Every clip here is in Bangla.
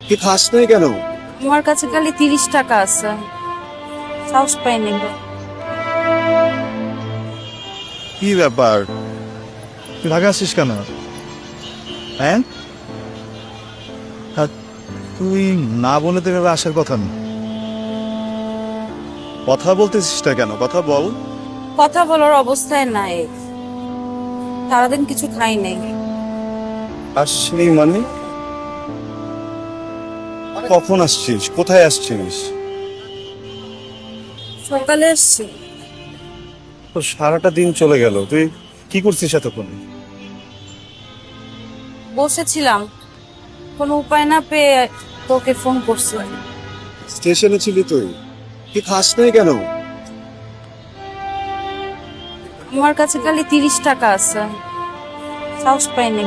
কি খাস নাই কেন? আমার কাছে খালি 30 টাকা আছে, সাহস পাইনি। কি ব্যাপার, তুই ঢাকা আসছিস কেন? হ্যাঁ, আর তুই না বলে তো এভাবে আসার কথা না। কথা বলতেছিস না কেন? কথা বল। কথা বলার অবস্থায় নাই, সারাদিন কিছু খাই নাই। আসছিনি মানে? কখন আসছিস? কোথায় আসছিস? সকালে এসছি। তো সারাটা দিন চলে গেল, তুই কি করছিস এতক্ষণ? বসেছিলাম, কোনো উপায় না পেয়ে তোকে ফোন করছি। স্টেশনে ছিলি তুই? কি খাস নাই কেন? আমার কাছে খালি 30 টাকা আছে, সাহস পাইনি।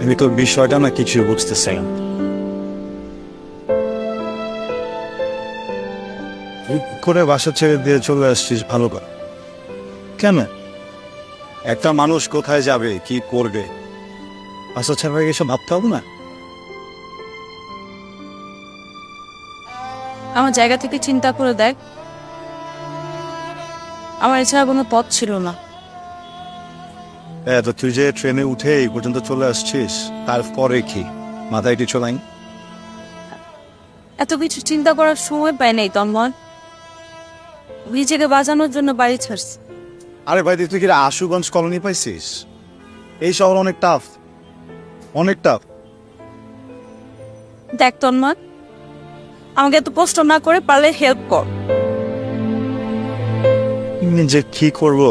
আমি তোর বিষয়টা না কিছু বুঝতেছি না। হুট করে বাসা ছেড়ে দিয়ে চলে আসছিস, ভালো কথা। কেন? একটা মানুষ কোথায় যাবে, কি করবে, বাসা ছেড়ে এসব ভাবতে হবে না? আমার জায়গা থেকে চিন্তা করে দেখ, আমার এছাড়া কোনো পথ ছিল না। তো তুই যে ট্রেনে উঠে এই পর্যন্ত চলে আসছিস, তারপরে কি মাথায় কিছু নাই? এত কিছু চিন্তা করার সময় পাই নাই তন্ময়, নিজেকে বাঁচানোর জন্য বাড়ি ছাড়ছি। আরে ভাই, তুই কি আশুগঞ্জ কলোনি পাইছিস? এই শহর অনেক টাফ, অনেক টাফ। দেখ তন্ময়, আমাকে এত কষ্ট না করে পারলে হেল্প কর। যে কি করবো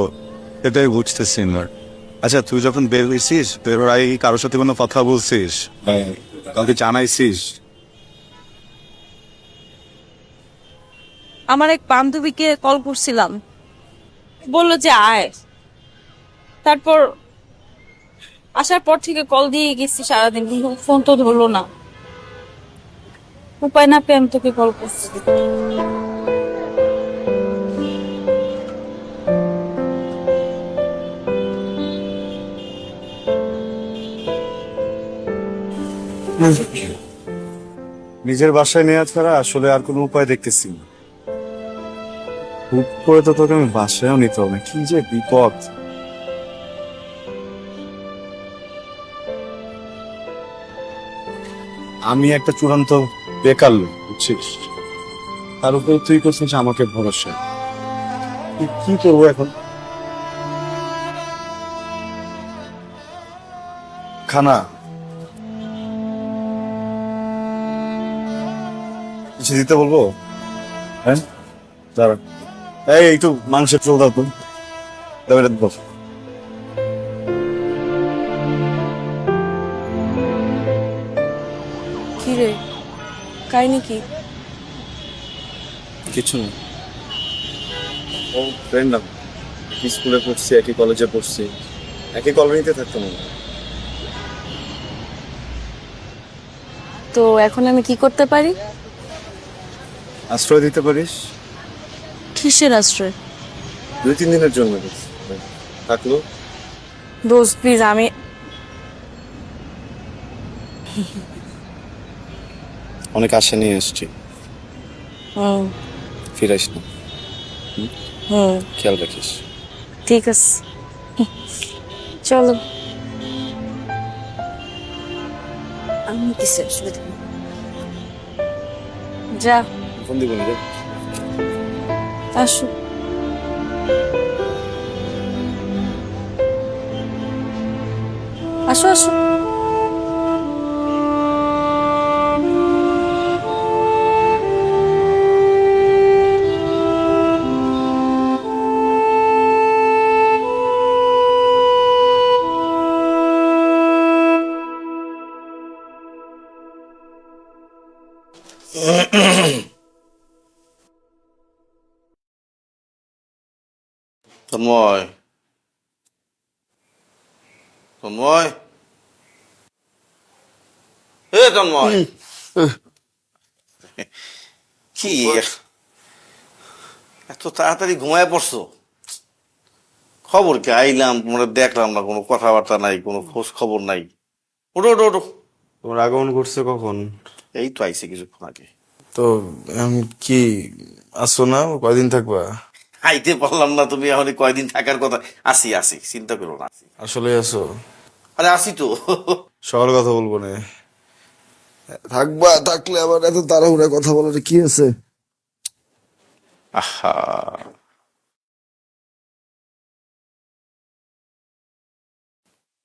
এটাই বুঝতেছি না। আচ্ছা, তুই যখন বের হয়েছিস, বেরোর আগে কি কারোর সাথে কোনো কথা বলছিস? কাউকে জানাইছিস? আমার এক বান্ধবীকে কল করছিলাম, বললো যে আয়। তারপর আসার পর থেকে কল দিয়ে গেছি সারাদিন, কিন্তু ফোন তো ধরলো না। উপায় না পেয়ে আমি তোকে কল করছি। নিজের বাসায় নেওয়া ছাড়া আসলে আর কোনো উপায় দেখতেছি না। হুট করে তো তোকে আমি বাসায়ও নিতে হবে, কি যে বিপদ। আমি একটা চূড়ান্ত বেকার লোক, বুঝছিস? তার উপরে তুই করছিস আমাকে ভরসা। কি করবো এখন? খানা কিছু দিতে বলবো? হ্যাঁ, দাঁড়া। এই একটু মাংসের চোল দাও তো, দাও এটা দাও। কি রে, কাহিনী কি? কিছু না। ও ফ্রেন্ড, না স্কুলে পড়ছি, একই কলেজে পড়ছি, একই কলোনিতে থাকতাম আমরা। তো এখন আমি কি করতে পারি? আশ্রয় দিতে পারিস। কিসের আশ্রয়? 2-3 দিনের জন্য থাকলো। দোস্ত প্লিজ, আমি অনেক আশা নিয়ে এসছি, হুম ফিরাইস না। হুম খেয়াল রাখিস। ঠিক আছে, চলো। আমি কিসের অসুবিধা নেই। যা, ফোন দিব না রে। আসো। আসো আসো। তন্ময়, তন্ময়, এ তন্ময়, কি এত তাড়াতাড়ি ঘুমায় পড়ছো? খবর কি? আইলাম, তোমরা দেখলাম না, কোনো কথাবার্তা নাই, কোনো খোঁজ খবর নাই। ওঠো ওঠো ওঠো। তোমার আগমন করছে কখন? এই তো আইসে কিছুক্ষণ আগে। তো আমি কি আসো না, কয়দিন থাকবা? আইতে পারলাম না, তুমি এখন কয়দিন থাকার কথা। আসি আসি, চিন্তা করো না। আসলে আসো? আরে আসি তো। সবার কথা বলবো না, থাকবা। থাকলে আবার এত তাড়াহুড়া কথা বলার কি আছে? আহা,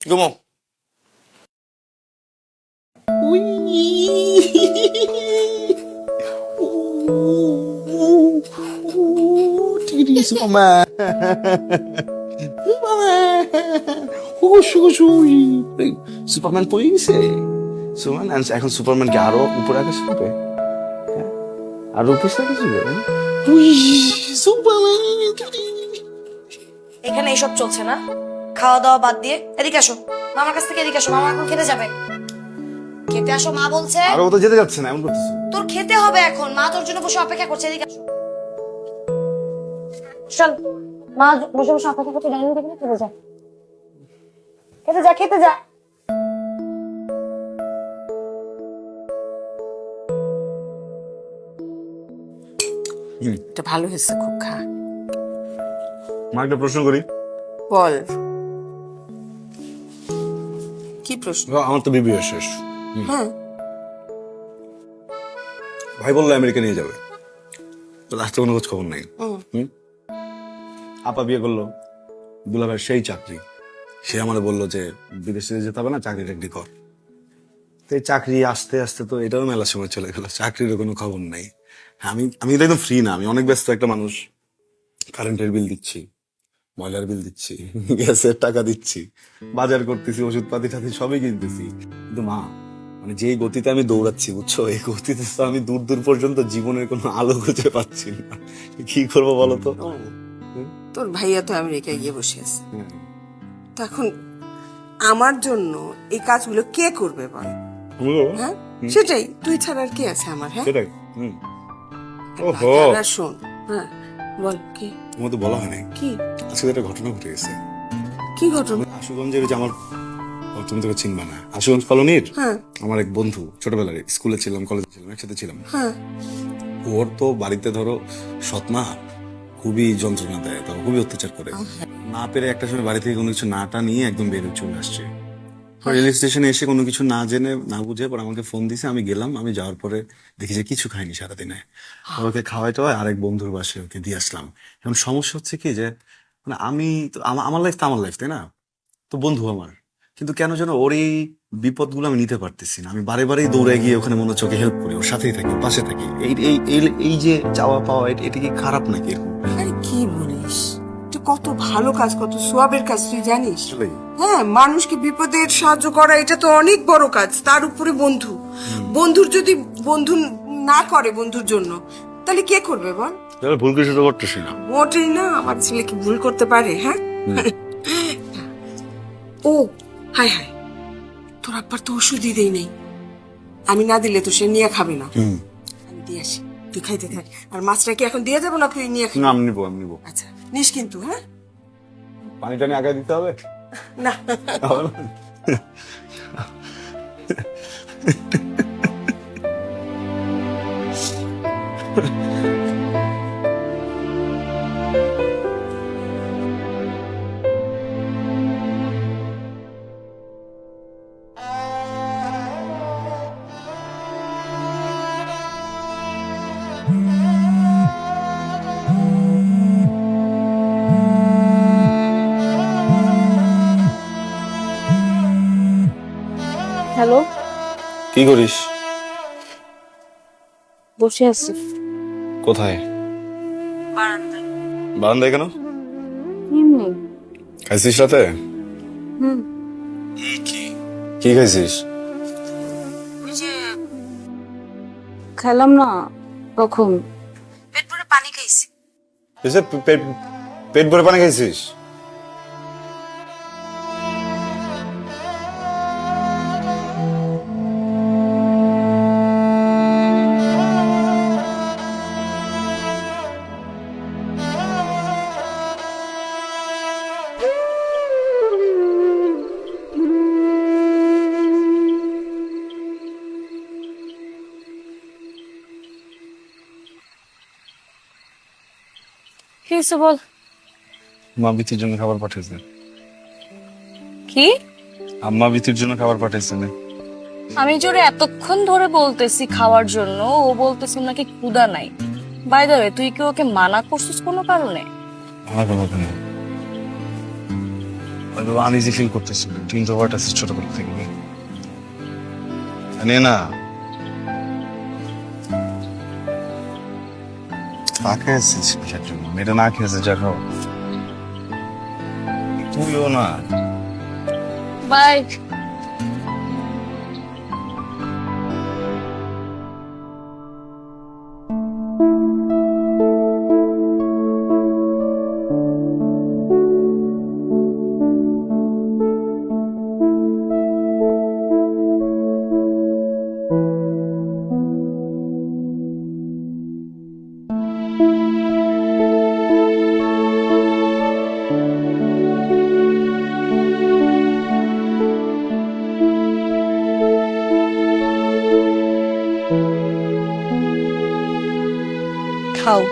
ঘুমো। সুপারম্যান পড়ে গেছে। সুপারম্যান এখন সুপারম্যানকে আরো উপরে আকাশ পাবে, আরো উপরে আকাশ পাবে। এখানে এইসব চলছে না, খাওয়া দাওয়া বাদ দিয়ে এদিকে আসো। মামার কাছ থেকে এদিকে আসো, মামা এখন খেতে যাবে। খেতে আসো, মা বলছে। আরো তো যেতে যাচ্ছে না, এমন করতেছে। তোর খেতে হবে এখন, মা তোর জন্য বসে অপেক্ষা করছে। এদিকে আসো, চল। মা বসে বসে অপেক্ষা করছে, ডাইনিং টেবিলে খেতে যা, খেতে যা, খেতে যা। এটা ভালো হয়েছে, খুব খা। মা একটা প্রশ্ন করি। বল, কি প্রশ্ন? আমার তো বিবিএ শেষ। হ্যাঁ, ভাই বললো আমেরিকা নিয়ে যাবে, তো লাস্টে কোনো খোঁজ খবর নাই। আপা বিয়ে করলো, দুলা ভাই সেই চাকরি। সে আমার বললো যে বিদেশে যেতে হবে না, চাকরি টাকরি কর। তো এই চাকরি আস্তে আস্তে তো এটাও মেলা সময় চলে গেল, চাকরিরও কোনো খবর নাই। আমি আমি তো একদম ফ্রি না, আমি অনেক ব্যস্ত একটা মানুষ। কারেন্টের বিল দিচ্ছি, ময়লার বিল দিচ্ছি, গ্যাসের টাকা দিচ্ছি, বাজার করতেছি, ওষুধপাতি টাতি সবই কিনতেছি। কিন্তু মা, মানে যে গতিতে আমি দৌড়াচ্ছি, বুঝছো, এই গতিতে তো আমি দূর দূর পর্যন্ত জীবনের কোনো আলো খুঁজে পাচ্ছি না। কি করবো বলো তো? তোর ভাইয়া তো আমেরিকায় গিয়ে বসে আছে, তো এখন আমার জন্য এই কাজগুলো কে করবে বল? হ্যাঁ, সেটাই, তুই ছাড়া আর কে আছে আমার? হ্যাঁ, সেটাই। ওহো, আর শোন, হ্যাঁ বল, কি তোমার তো বলা হয়নি, কি আজকে একটা ঘটনা ঘটে গেছে। কি ঘটনা? আশুগঞ্জের যে আমার, তুমি তোকে চিনবা না, আশুগঞ্জ কলোনির হ্যাঁ আমার এক বন্ধু, ছোটবেলার, স্কুলে ছিলাম, কলেজে ছিলাম, একসাথে ছিলাম। হ্যাঁ, ওর তো বাড়িতে ধরো সৎমা খুবই যন্ত্রণা দেয়, তো খুবই অত্যাচার করে। না পেরে একটা সময় বাড়ি থেকে কোনো কিছু নাটা নিয়ে একদম বের হয়ে চলে আসছে। রেল স্টেশনে এসে কোনো কিছু না জেনে না বুঝে পর আমাকে ফোন দিছে। আমি গেলাম, আমি যাওয়ার পরে দেখি যে কিছু খাইনি সারাদিনে। ওকে খাওয়াই টাওয়াই আরেক বন্ধুর বাসায় ওকে দিয়ে আসলাম। এখন সমস্যা হচ্ছে কি যে, মানে আমি তো আমার লাইফ তো আমার লাইফ, তাই না? তো বন্ধু আমার, কিন্তু কেন যেন ওর এই বিপদগুলো আমি নিতে পারতেছি না। আমি বারে বারেই দৌড়ে গিয়ে ওখানে মনে চোখে হেল্প করি, ওর সাথেই থাকি, পাশে থাকি। এই এই এই- এই যে চাওয়া পাওয়া, এটা কি খারাপ নাকি এরকম? আরে কি বলিস, এটা কত ভালো কাজ, কত সোয়াবের কাজ, তুই জানিস? আসলেই। হ্যাঁ, মানুষকে বিপদের সাহায্য করা এটা তো অনেক বড় কাজ। তার উপরে বন্ধু, বন্ধুর যদি বন্ধু না করে বন্ধুর জন্য, তাহলে কে করবে বল? তাহলে ভুল কিছু তো করতেছি না। মোটেই না, আমার ছেলে কি ভুল করতে পারে? হ্যাঁ। ও হাই হাই, তোর আব্বার তো ওষুধই দেই নেই, আমি না দিলে তো সে নিয়ে খাবে না। আমি দিয়ে আসি, তুই খাইতে থাক। আর মাছটা কি এখন দিয়ে যাবো না তুই নিয়ে খাবি? না, আমি নিবো, আমি নিবো। আচ্ছা নিস কিন্তু। হ্যাঁ, পানি টানি আগে দিতে হবে না হবে না? হ্যালো, কি করিস? বসে আছি কোথায়? বারান্দায় কেন? এমনি। খাইছিস রাতে? হুম, কি খাইছিস? খেলাম না কখন। পেট ভরে পানি খাইছি। পেট ভরে পানি খাইছিস? হয়েছে বল। মা বিতির জন্য খাবার পাঠিয়েছে। কি? আম্মা বিতির জন্য খাবার পাঠিয়েছে না? আমি জোরে এতক্ষণ ধরে বলতেছি খাওয়ার জন্য, ও বলতেছে নাকি ক্ষুধা নাই। বাই দ্য ওয়ে, তুই কি ওকে মানা করছিস কোনো কারণে? আমার কোনো কেন আনইজি ফিল করতেছিল, ইন্ট্রোভার্ট আছে ছোটবেলা থেকে। জানি না না খেয়েছিস কিসের জন্য? মেয়েটা না খেয়েছে, যা খাও। তুইও না। বাই। খাও।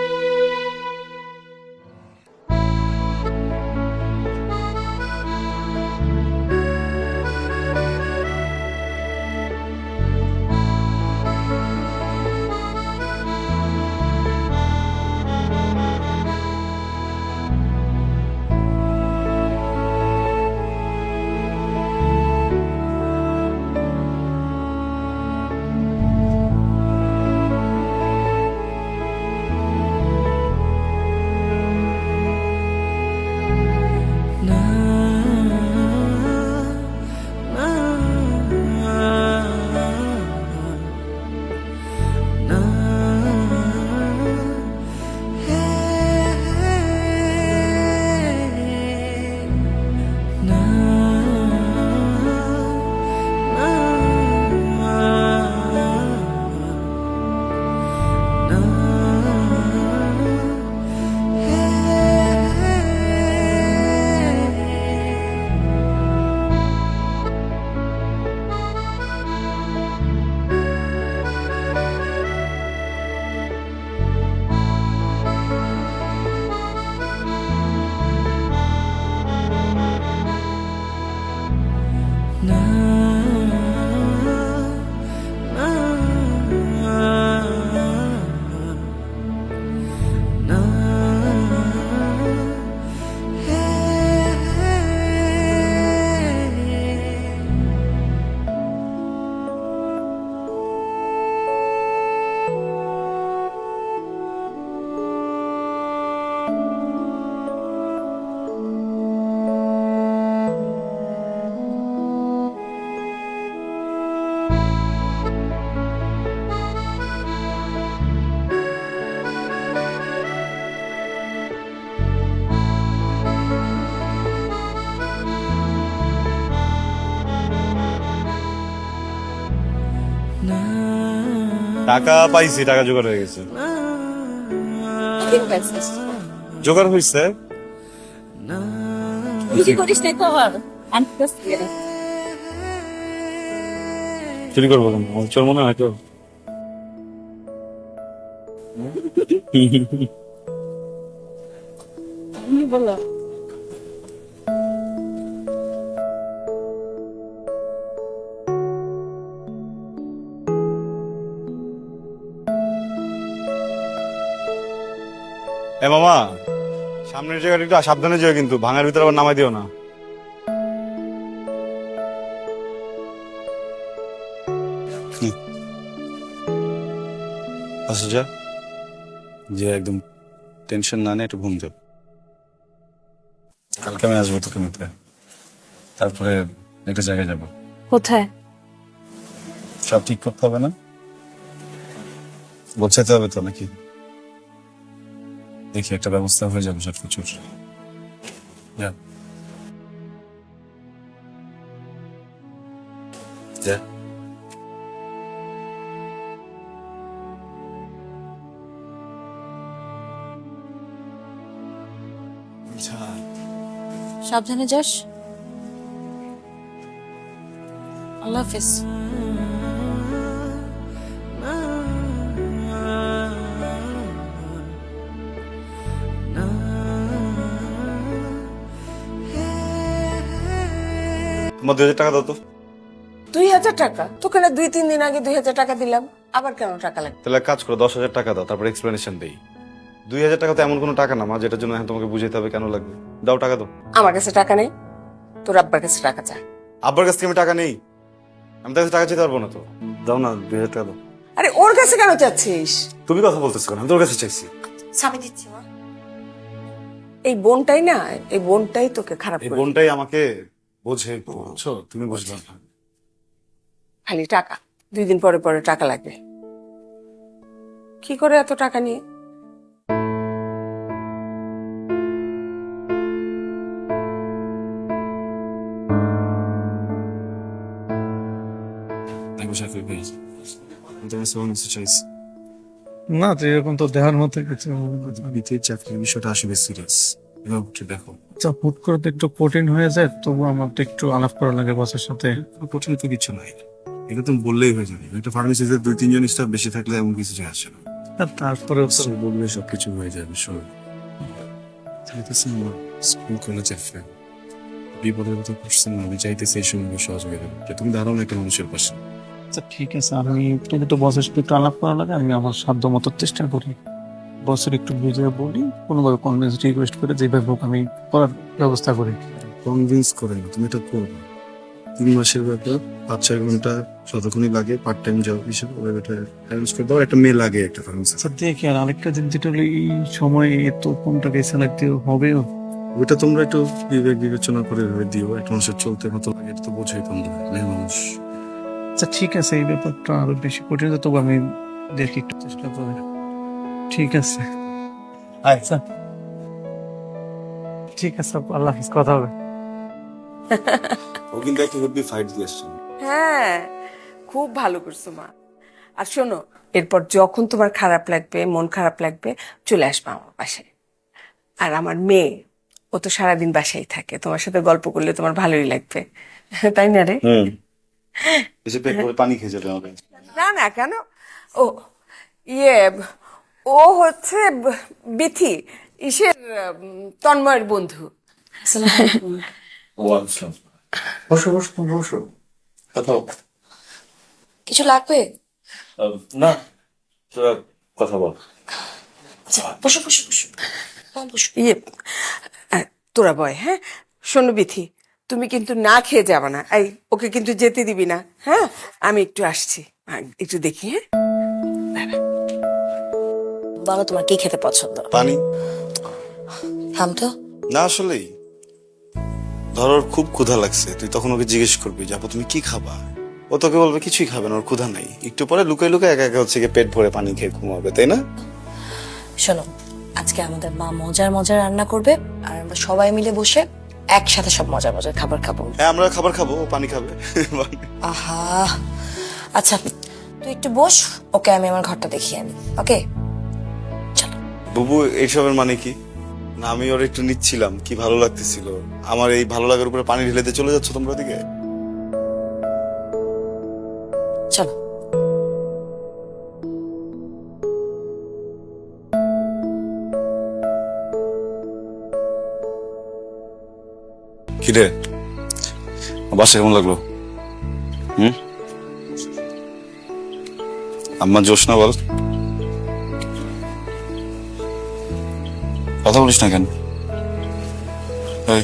টাকা পাইছি, টাকা জোগাড় হয়ে গেছে। জোগাড় হয়েছে। কি করিস নাই তো আবার আনতেছিস? চুরি করবো কেন? চোর মনে হয় তো। বলো। এ মামা, সামনের জায়গাটা একটু সাবধানে যেও কিন্তু, ভাঙার ভিতরে আবার নামাই দিও না। আচ্ছা যা, যে একদম টেনশন না নিয়ে একটু ঘুম যাও। কালকে আমি আসবো তোকে নিতে, তারপরে একটা জায়গায় যাবো। কোথায়? সব ঠিক করতে হবে না? গোছাতে হবে তো নাকি? দেখি একটা ব্যবস্থা হয়ে যাবে সব কিছুর। যা যা। সাবধানে যাস। আল্লাহ হাফেজ। না তোমার 2000 টাকা দাও তো। 2000 টাকা? তোকে না 2-3 দিন আগে 2000 টাকা দিলাম, আবার কেন টাকা লাগবে? তাহলে এক কাজ করো, 10,000 টাকা দাও, তারপর এক্সপ্লেনেশন দেই। 2000 টাকা তো এমন কোনো টাকা না মা যেটার জন্য এখন তোমাকে বুঝাইতে হবে কেন লাগবে। দাও, টাকা দাও। আমার কাছে টাকা নেই, তোর আব্বার কাছে টাকা চা। আব্বার কাছ থেকে আমি টাকা নেই, আমি তার কাছে টাকা চাইতে পারবো না তো। দাও না, 2000 টাকা দাও। আরে ওর কাছে কেন চাচ্ছিস? তুমি কথা বলতেছো কেন? আমি তোর কাছে চাইছি। স্বামী দিচ্ছি মা। এই বোনটাই না, এই বোনটাই তোকে খারাপ এই করে। বোনটাই আমাকে বোঝে, বুঝছো? তুমি বুঝবে না। খালি টাকা, 2 দিন পরে পরে টাকা লাগবে। কি করে এত টাকা নিয়ে? না তো এরকম তো দেখার মতো কিছু চাকরির বিষয়টা আসলে সিরিয়াস, দেখো। আচ্ছা, হুট করে তো একটু কঠিন হয়ে যায়, তবু আমার তো একটু আলাপ করা লাগে বসের সাথে। কঠিন তো কিছু নাই, এটা তুমি বললেই হয়ে যাবে। একটা ফার্মেসিতে 2-3 জন স্টাফ বেশি থাকলে এমন কিছু যায় আসে না। আর তারপরেও তো বললে সবকিছু হয়ে যাবে। শোন, চাইতেছি আমার স্কুল কলেজের ফ্রেন্ড বিপদের কথা করছেন না, আমি চাইতেছি এই সময় সহযোগিতা করতে। তুমি দাঁড়াও না একটা মানুষের পাশে। আচ্ছা ঠিক আছে, আমি তোকে তো বসের সাথে একটু আলাপ করা লাগে, আমি আমার সাধ্য মতো চেষ্টা করি। বসের একটু বুঝিয়ে বলি, কোনোভাবে কনভিন্স রিকোয়েস্ট করে যেভাবে হোক আমি করার ব্যবস্থা করি। কনভিন্স করে না, তুমি এটা করবে। 3 মাসের ব্যাপার, 5-6 ঘন্টা যতক্ষণই লাগে পার্ট টাইম জব হিসেবে ওরা এটা অ্যারেঞ্জ করে দাও। একটা মেয়ে লাগে একটা ফার্মেসি। আচ্ছা দেখি, আর আরেকটা জিনিস যেটা হলো এই সময়ে এত কোনটাকে সিলেক্ট হবে। ওইটা তোমরা একটু বিবেক বিবেচনা করে ভেবে দিও। একটা মানুষের চলতে কত লাগে এটা তো বোঝাই তোমরা, মেয়ে মানুষ। আচ্ছা ঠিক আছে, এই ব্যাপারটা আরো বেশি কঠিন, তবু আমি দেখি একটু চেষ্টা করি। ঠিক আছে, আচ্ছা ঠিক আছে, আল্লাহ হাফিজ, কথা হবে। ও কিন্তু একটা হেভি ফাইট দিয়েছে। হ্যাঁ, খুব ভালো করছো মা। আর শোনো, এরপর যখন তোমার খারাপ লাগবে, মন খারাপ লাগবে, চলে আসবে আমার বাসায়। আর আমার মেয়ে, ও তো সারাদিন বাসায় থাকে, তোমার সাথে গল্প করলে তোমার ভালোই লাগবে, তাই না রে? এসে পেট ভরে পানি খেয়ে যাবে আমাকে। না না, কেন? ও ইয়ে, ও হচ্ছে বিথি, ইসের তন্ময়ের বন্ধু। বসো বসো বসো, কথা বল। কিছু লাগবে? না, তোরা কথা বল। আচ্ছা বসো বসো বসো। হ্যাঁ বসো। ইয়ে, তোরা বয়। হ্যাঁ শোনো বিথি, তুমি কিন্তু না খেয়ে যাবে না, এই ওকে কিন্তু যেতে দিবি না। হ্যাঁ, আমি একটু আসছি, একটু দেখি। হ্যাঁ, বলো তোমার কি খেতে পছন্দ? পানি। থাম তো। না আসলেই ধর ওর খুব ক্ষুধা লাগছে, তুই তখন ওকে জিজ্ঞেস করবি যে আপু তুমি কি খাবা, ও তোকে বলবে কিছুই খাবে না, ওর ক্ষুধা নাই। একটু পরে লুকাই লুকাই একা একা হচ্ছে গিয়ে পেট ভরে পানি খেয়ে ঘুমাবে, তাই না? শোনো, আজকে আমাদের মা মজার মজার রান্না করবে, আর আমরা সবাই মিলে বসে একসাথে সব মজার মজার খাবার খাবো। হ্যাঁ আমরা খাবার খাবো, ও পানি খাবে। আহা, আচ্ছা তুই একটু বস, ওকে আমি আমার ঘরটা দেখিয়ে আনি। ওকে চলো। বুবু এইসবের মানে কি? না আমি ওর একটু নিচ্ছিলাম, কি ভালো লাগতেছিল আমার। এই ভালো লাগার উপরে পানি ঢেলে দিয়ে চলে যাচ্ছ তোমরা ওদিকে। চলো। কিরে বাসা কেমন লাগলো? আম্মা জোসনা বল, কথা বলিস না কেন? এই,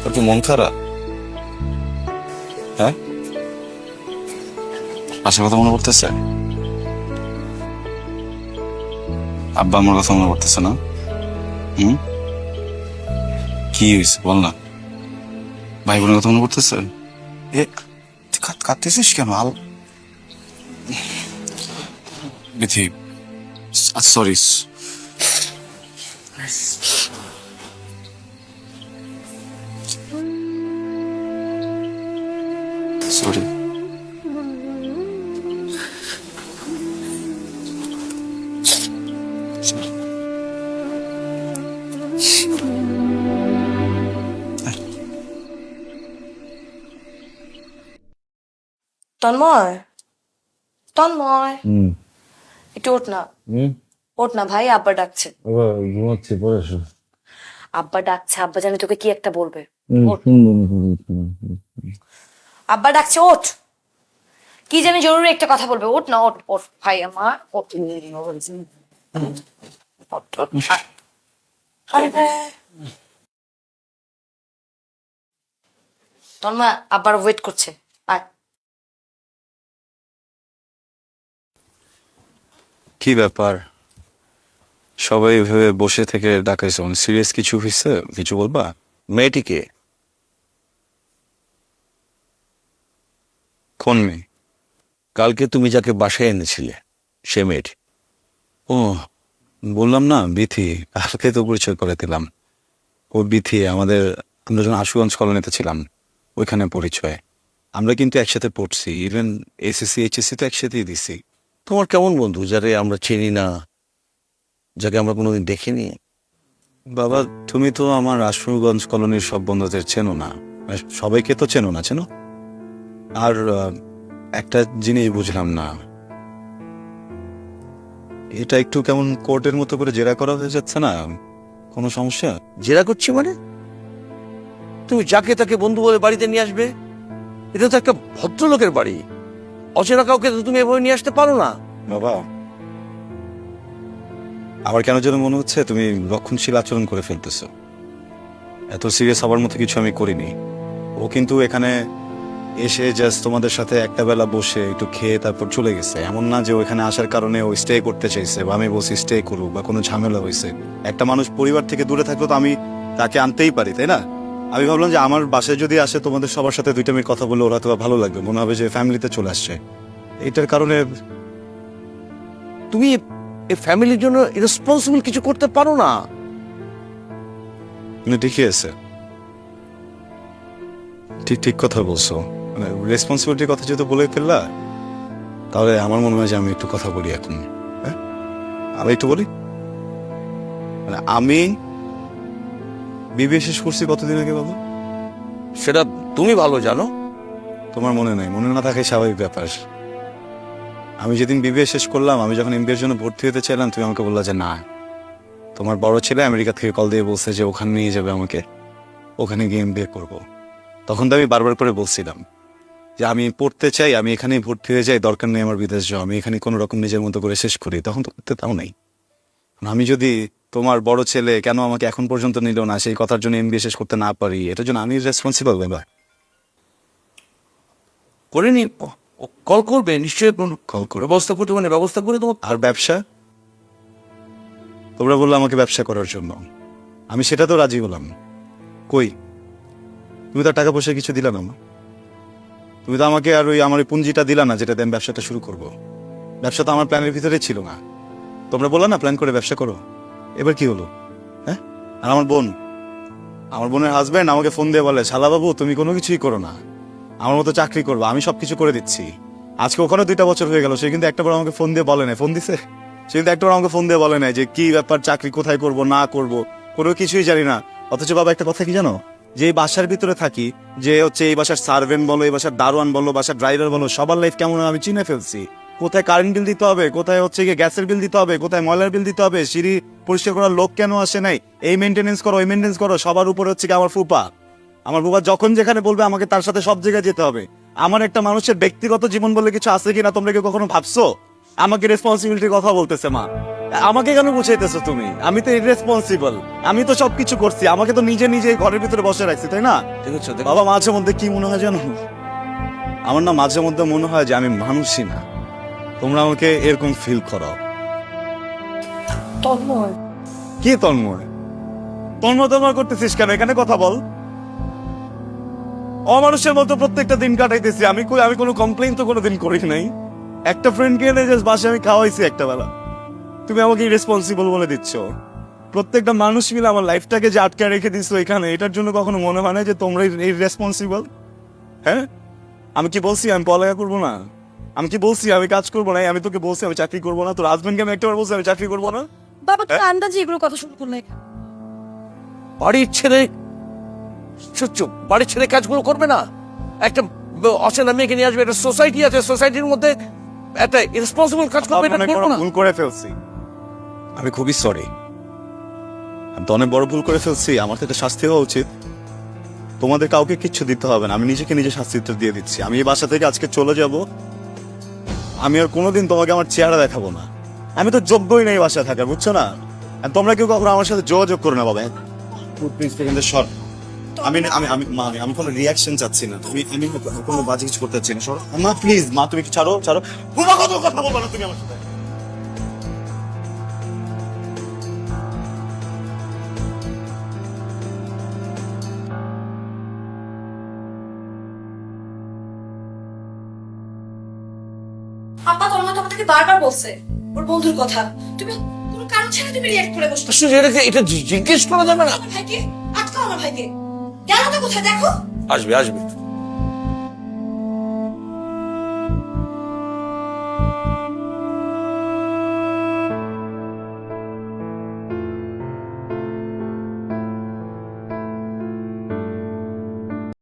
তোর কি মন খারাপ? হ্যাঁ, আসার কথা মনে পড়তেছে? আব্বা আমার কথা মনে পড়তেছে না? কি হয়েছে বল না? ভাই বোনের কথা মনে পড়তেছে? এ তুই কাঁদতেছিস কেন? বিথি, সরি। সরি। তন্ময়, তন্ময়, একটু ওঠ না। ওঠ না ভাই, আব্বা ডাকছে। ঘুমাচ্ছি, পরে এসো। আব্বা ডাকছে, আব্বা জানি তোকে কি একটা বলবে। ওঠ। আব্বা ডাকছে, ওঠ। কি জানি জরুরি একটা কথা বলবে, ওঠ না, ওঠ ওঠ ভাই আমার, ওঠ। ওঠ, ওঠ। আরে তন্মা, আব্বার ওয়েট করছে, আয়। কি ব্যাপার সবাই এভাবে বসে থেকে ডাকাইছো? সিরিয়াস কিছু হয়েছে? কিছু বলবা? মেয়েটিকে কোন মেয়ে? কালকে তুমি যাকে বাসায় এনেছিলে সে মেয়েটি? ও বললাম না, বিথি। কালকে তো পরিচয় করে দিলাম। ও বিথি। আমরা যখন আশুগঞ্জ কলোনিতে ছিলাম ওইখানে পরিচয়। আমরা কিন্তু একসাথে পড়ছি, ইভেন এসএসসি এইচএসসি তো একসাথেই দিছি। তোমার কেমন বন্ধু যারে আমরা চিনি না, যাকে আমরা কোনোদিন দেখিনি? বাবা, তুমি তো আমার আশুগঞ্জ কলোনির সব বন্ধুদের চেনো না, সবাইকে তো চেনো না। চেনো? আর একটা জিনিস বুঝলাম না, এটা একটু কেমন কোর্টের মতো করে জেরা করা হয়ে যাচ্ছে না? কোনো সমস্যা? জেরা করছি মানে? তুমি যাকে তাকে বন্ধু বলে বাড়িতে নিয়ে আসবে? এটা তো একটা ভদ্রলোকের বাড়ি। অচেনা কাউকে তো তুমি এভাবে নিয়ে আসতে পারো না। বাবা, আমার কেন যেন মনে হচ্ছে তুমি রক্ষণশীল আচরণ করে ফেলতেছো। এত সিরিয়াস হবার মতো কিছু আমি করিনি। ও কিন্তু এখানে এসে জাস্ট তোমাদের সাথে একটা বেলা বসে একটু খেয়ে তারপর চলে গেছে। এমন না যে ওইখানে আসার কারণে ও স্টে করতে চাইছে বা আমি বলছি স্টে করুক বা কোনো ঝামেলা হয়েছে। একটা মানুষ পরিবার থেকে দূরে থাকলো তো আমি তাকে আনতেই পারি, তাই না? আমি ভাবলাম যে আমার বাসায় যদি আসে তোমাদের সবার সাথে 2 মিনিট কথা বলে ওরা তো ভালো লাগবে, মনে হবে যে ফ্যামিলিতে চলে আসছে। এইটার কারণে তুমি এই ফ্যামিলির জন্য রেসপন্সিবল কিছু করতে পারো না। ঠিকই আছে, ঠিক কথা বলছো। মানে রেসপন্সিবিলিটির কথা যেহেতু বলে ফেললা, তাহলে আমার মনে হয় যে আমি একটু কথা বলি এখন। হ্যাঁ, আমি একটু বলি। মানে আমি বিবিএ শেষ করছি কতদিন আগে বাবা? সেটা তুমি ভালো জানো। তোমার মনে নাই? মনে না থাকে স্বাভাবিক ব্যাপার। আমি যেদিন বিবিএ শেষ করলাম, আমি যখন এমবিএর জন্য ভর্তি হতে চাইলাম, তুমি আমাকে বললা যে না, তোমার বড় ছেলে আমেরিকা থেকে কল দিয়ে বলছে যে ওখানে নিয়ে যাবে আমাকে, ওখানে গিয়ে এমবিএ করবো। তখন তো আমি বারবার করে বলছিলাম যে আমি পড়তে চাই, আমি এখানেই ভর্তি হয়ে যাই, দরকার নেই আমার বিদেশ যাওয়া, আমি এখানে কোনো রকম নিজের মতো করে শেষ করি। তখন তো করতে তাও নাই। আমি যদি তোমার বড় ছেলে কেন আমাকে এখন পর্যন্ত নিল না সেই কথার জন্য এমবিএ শেষ করতে না পারি, এটার জন্য আমি রেসপন্সিবল। এবার করে নি, কল করবে নিশ্চয়ই, কল করে। ব্যবস্থা করতে মানে ব্যবস্থা করে তোমার। আর ব্যবসা? তোমরা বললো আমাকে ব্যবসা করার জন্য, আমি সেটা তো রাজি হলাম। কই, তুমি তো আর টাকা পয়সা কিছু দিলা না মা। তুমি তো আমাকে আর আমার ওই পুঁজিটা দিলা না যেটা দিয়ে আমি ব্যবসাটা শুরু করব। ব্যবসা তো আমার প্ল্যানের ভিতরে ছিল না। তোমরা বললা না প্ল্যান করে ব্যবসা করো, এবার কি হলো? হ্যাঁ, আর আমার বোনের হাজবেন্ড আমাকে ফোন দিয়ে বলে, শালা বাবু তুমি কোনো কিছুই করো না, আমার মতো চাকরি করবো, আমি সবকিছু করে দিচ্ছি। আজকে ওখানে 2টা বছর হয়ে গেল, সে কিন্তু একটা বার আমাকে ফোন দিয়ে বলে নাই। ফোন দিছে? সে কিন্তু একটা বার আমাকে ফোন দিয়ে বলে নাই যে কি ব্যাপার, চাকরি কোথায় করব না করব, কোনো কিছুই জানি না। অথচ বাবা একটা কথা কি জানো, যে এই বাসার ভিতরে থাকি, যে হচ্ছে এই বাসার সার্ভেন্ট বলো, এই বাসার দারোয়ান বলো, বাসার ড্রাইভার বলো, সবার লাইফ কেমন আমি চিনে ফেলছি। কোথায় কারেন্ট বিল দিতে হবে, কোথায় হচ্ছে গিয়ে গ্যাসের বিল দিতে হবে, কোথায় ময়লার বিল দিতে হবে, সিঁড়ি পরিষ্কার করার লোক কেন আসে নাই, এই মেনটেনেন্স করো ওই মেনটেন্স করো। সবার উপরে হচ্ছে কি আমার ফুপা। আমার ফুপা যখন যেখানে বলবে আমাকে তার সাথে সব জায়গায় যেতে হবে। আমার একটা মানুষের ব্যক্তিগত জীবন বলে কিছু আছে কিনা তোমরা কি কখনো ভাবছো? আমাকে রেসপন্সিবিলিটির কথা বলতেছে মা, আমাকে কেন বুঝাইতেছো তুমি? আমি তো ইররেসপন্সিবল, আমি তো সবকিছু করছি, আমাকে তো নিজে ঘরের ভিতরে বসে রাখছি, তাই না? দেখেছো বাবা, মাঝে মধ্যে কি মনে হয় জানো, আমার না মাঝে মধ্যে মনে হয় যে আমি মানুষই না, তোমরা আমাকে এরকম ফিল করাও। তন্ময়, কি তন্ময় তন্ময় করতেছিস কেন? এখানে কথা বল। অমানুষের মতো প্রত্যেকটা দিন কাটাইতেছি আমি, আমি কোনো কমপ্লেইন তো কোনোদিন করি নাই। একটা ফ্রেন্ডকে এনে জাস্ট বাসায় আমি খাওয়াইছি একটা বেলা, তুমি আমাকে রেসপন্সিবল বলে দিচ্ছ। প্রত্যেকটা মানুষ মিলে আমার লাইফটাকে যে আটকে রেখে দিচ্ছ এখানে, এটার জন্য কখনো মনে হয় না যে তোমরা রেসপন্সিবল? হ্যাঁ, আমি কি বলছি আমি পড়ালেখা করবো না? আমি কি বলছি আমি কাজ করবো না? আমি তোকে বলছি আমি চাকরি করবো না? তোর হাজবেন্ডকে আমি একটাবার বলছি আমি চাকরি করবো না? বাবা তুমি আন্দাজে এগুলো কথা শুরু করলে? বাড়ির ছেলে সহ্য, বাড়ির ছেলে কাজগুলো করবে না? একটা অচেনা মেয়েকে নিয়ে আসবে, একটা সোসাইটি আছে, সোসাইটির মধ্যে একটা রেসপন্সিবল কাজ করবে, এটা করবো না? ভুল করে ফেলছি, আমি খুবই সরি। আমি তো অনেক বড় ভুল করে ফেলছি, আমার তো একটা শাস্তি হওয়া উচিত। তোমাদের কাউকে কিচ্ছু দিতে হবে না, আমি নিজেকে নিজে শাস্তিটা দিয়ে দিচ্ছি। আমি এই বাসা থেকে আজকে চলে যাব, আমি আর কোনোদিন তোমাকে আমার চেহারা দেখাবো না। আমি তো যোগ্যই নেই বাসায় থাকার, বুঝছো না? আর তোমরা কেউ কখনো আমার সাথে যোগাযোগ করো না বাবা। প্লিজ সর। আমি আমি আমি মা আমি কোনো রিয়াকশন চাচ্ছি না, তুমি আমি কোনো বাজে কিছু করতে চাচ্ছি না। সর মা, প্লিজ মা, তুমি ছাড়ো ছাড়ো। তোমার কত কথা বলবো না তুমি আমার সাথে। আপা তোমার তো আমাকে বারবার বলছে ওর বন্ধুর কথা, তুমি কোনো কারণ ছাড়া তুমি রিঅ্যাক্ট করে বসছো। আশ্চর্য, এটা জিজ্ঞেস করা যাবে না। আমার ভাইকে আটকাও, আমার ভাইকে গেল তো কোথায় দেখো। আসবে আসবে